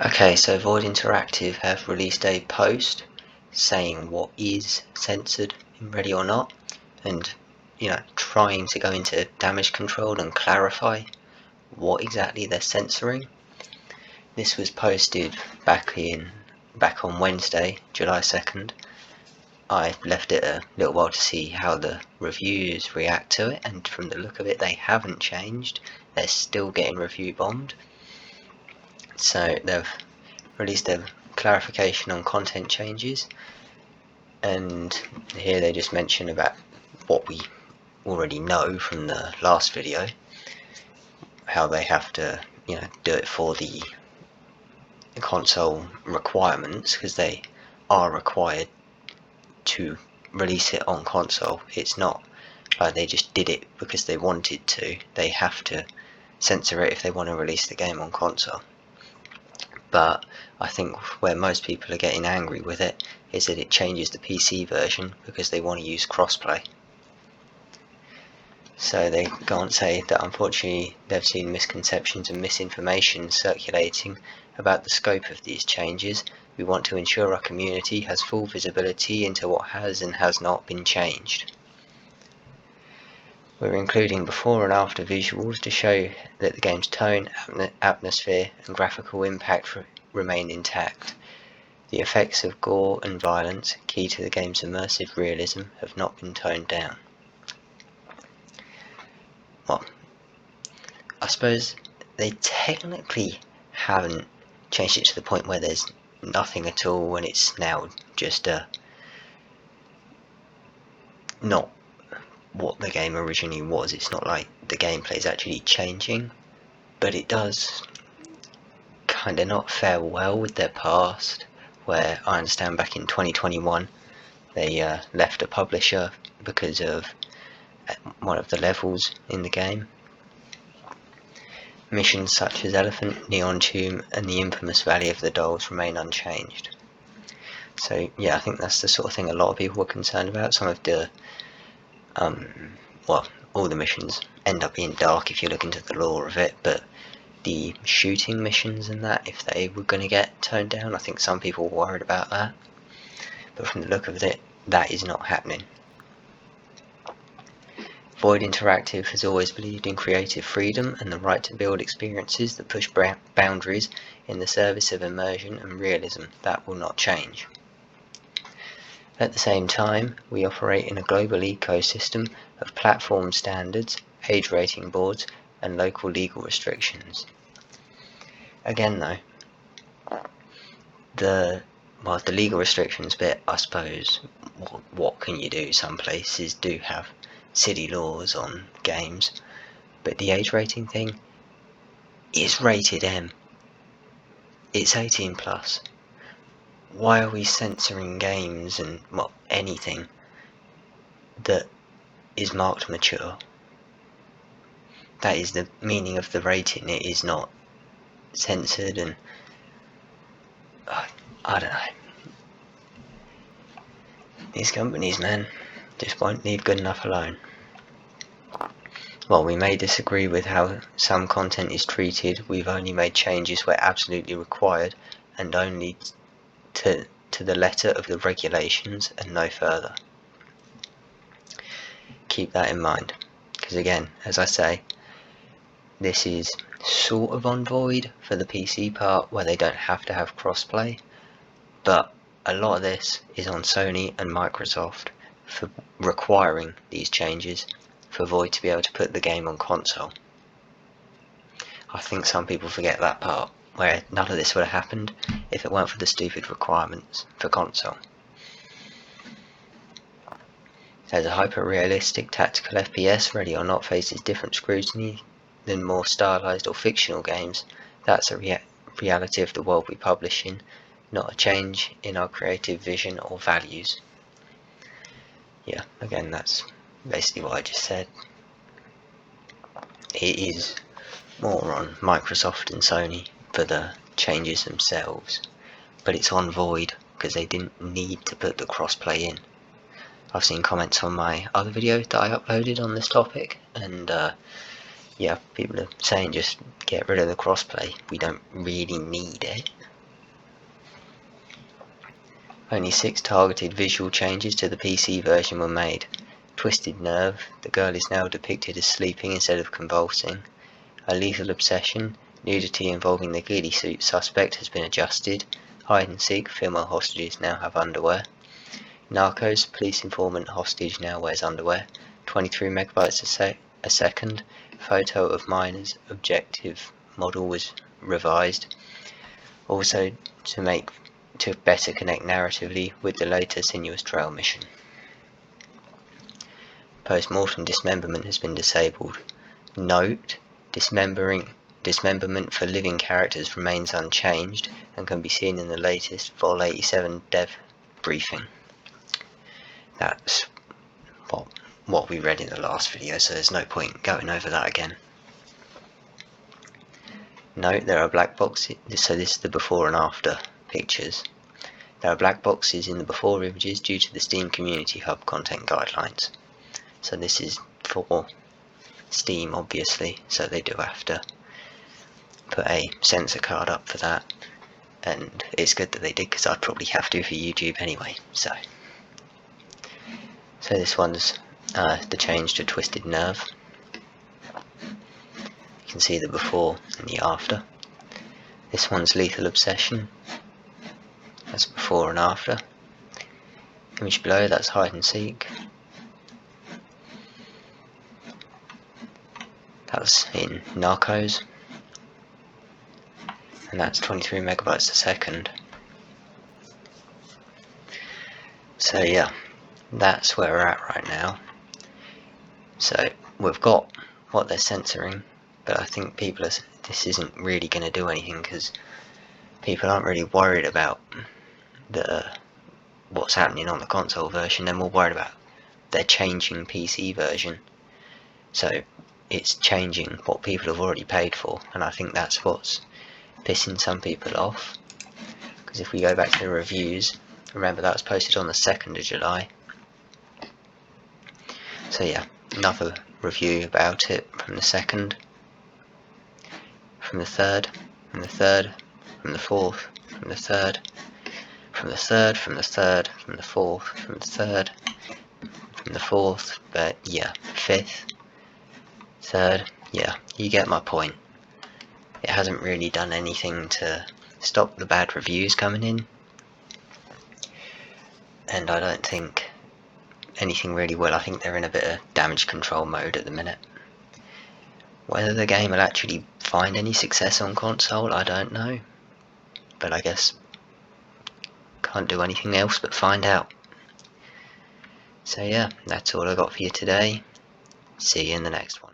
Okay, so Void Interactive have released a post saying what is censored in Ready or Not, and trying to go into damage control and clarify what exactly they're censoring. This was posted back on Wednesday, July 2nd. I left it a little while to see how the reviews react to it, and from the look of it, they haven't changed. They're still getting review bombed. So they've released a clarification on content changes, and here they just mention about what we already know from the last video, how they have to do it for the console requirements, because they are required to release it on console. It's not like they just did it because they wanted to. They have to censor it if they want to release the game on console. But I think where most people are getting angry with it is that it changes the PC version because they want to use crossplay. So they go on to say that unfortunately they've seen misconceptions and misinformation circulating about the scope of these changes. We want to ensure our community has full visibility into what has and has not been changed. We're including before and after visuals to show that the game's tone, atmosphere and graphical impact remain intact. The effects of gore and violence, key to the game's immersive realism, have not been toned down. Well, I suppose they technically haven't changed it to the point where there's nothing at all and it's now just not what the game originally was. It's not like the gameplay is actually changing, but it does kind of not fare well with their past, where I understand back in 2021 they left a publisher because of one of the levels in the game. Missions such as Elephant, Neon Tomb and the infamous Valley of the Dolls remain unchanged. So yeah, I think that's the sort of thing a lot of people were concerned about. Some of the all the missions end up being dark if you look into the lore of it, but the shooting missions and that, if they were going to get toned down, I think some people were worried about that. But from the look of it, that is not happening. Void Interactive has always believed in creative freedom and the right to build experiences that push boundaries in the service of immersion and realism. That will not change. At the same time, we operate in a global ecosystem of platform standards, age rating boards, and local legal restrictions. Again though, the legal restrictions bit, I suppose, what can you do? Some places do have city laws on games, but the age rating thing is rated M. It's 18 plus. Why are we censoring games and anything that is marked mature? That is the meaning of the rating. It is not censored, and I don't know. These companies, man, just won't leave good enough alone. While we may disagree with how some content is treated, we've only made changes where absolutely required and only to the letter of the regulations and no further. Keep that in mind, because again, as I say, this is sort of on Void for the PC part where they don't have to have crossplay, but a lot of this is on Sony and Microsoft for requiring these changes for Void to be able to put the game on console. I think some people forget that part, where none of this would have happened if it weren't for the stupid requirements for console. As a hyper-realistic tactical FPS, Ready or Not faces different scrutiny than more stylized or fictional games. That's a reality of the world we publish in, not a change in our creative vision or values. Yeah, again, that's basically what I just said. It is more on Microsoft and Sony for the changes themselves, but it's on Void because they didn't need to put the crossplay in. I've seen comments on my other video that I uploaded on this topic, and yeah, people are saying just get rid of the crossplay. We don't really need it. Only 6 targeted visual changes to the PC version were made. Twisted nerve, the girl is now depicted as sleeping instead of convulsing. A lethal obsession, nudity involving the ghillie suit suspect has been adjusted. Hide and seek, female hostages now have underwear. Narcos, police informant hostage now wears underwear. 23 megabytes a second. Photo of miner's objective model was revised. Also to better connect narratively with the later Sinuous Trail mission. Post-mortem dismemberment has been disabled. Note: dismemberment for living characters remains unchanged and can be seen in the latest Vol 87 dev briefing. That's what we read in the last video, so there's no point going over that again. Note there are black boxes, so this is the before and after pictures. There are black boxes in the before images due to the Steam Community Hub content guidelines. So this is for Steam, obviously, so they do have to put a censor card up for that, and it's good that they did, because I'd probably have to for YouTube anyway. So this one's the change to Twisted Nerve. You can see the before and the after. This one's Lethal Obsession. That's before and after. Image below, that's Hide and Seek. That's in Narcos. And that's 23 megabytes a second. So yeah, that's where we're at right now. So we've got what they're censoring, but I think this isn't really going to do anything, because people aren't really worried about what's happening on the console version. They're more worried about their changing PC version. So it's changing what people have already paid for, and I think that's what's pissing some people off. Because if we go back to the reviews, remember that was posted on the 2nd of July. So yeah, another review about it from the 2nd, from the 3rd, from the 3rd, from the 4th, from the 3rd, from the 3rd, from the 3rd, from the 4th, from the 3rd, from the 4th, but yeah, 5th, 3rd, yeah, you get my point. It hasn't really done anything to stop the bad reviews coming in, and I don't think anything really will. I think they're in a bit of damage control mode at the minute. Whether the game will actually find any success on console, I don't know, but I guess can't do anything else but find out. So yeah, that's all I got for you today. See you in the next one.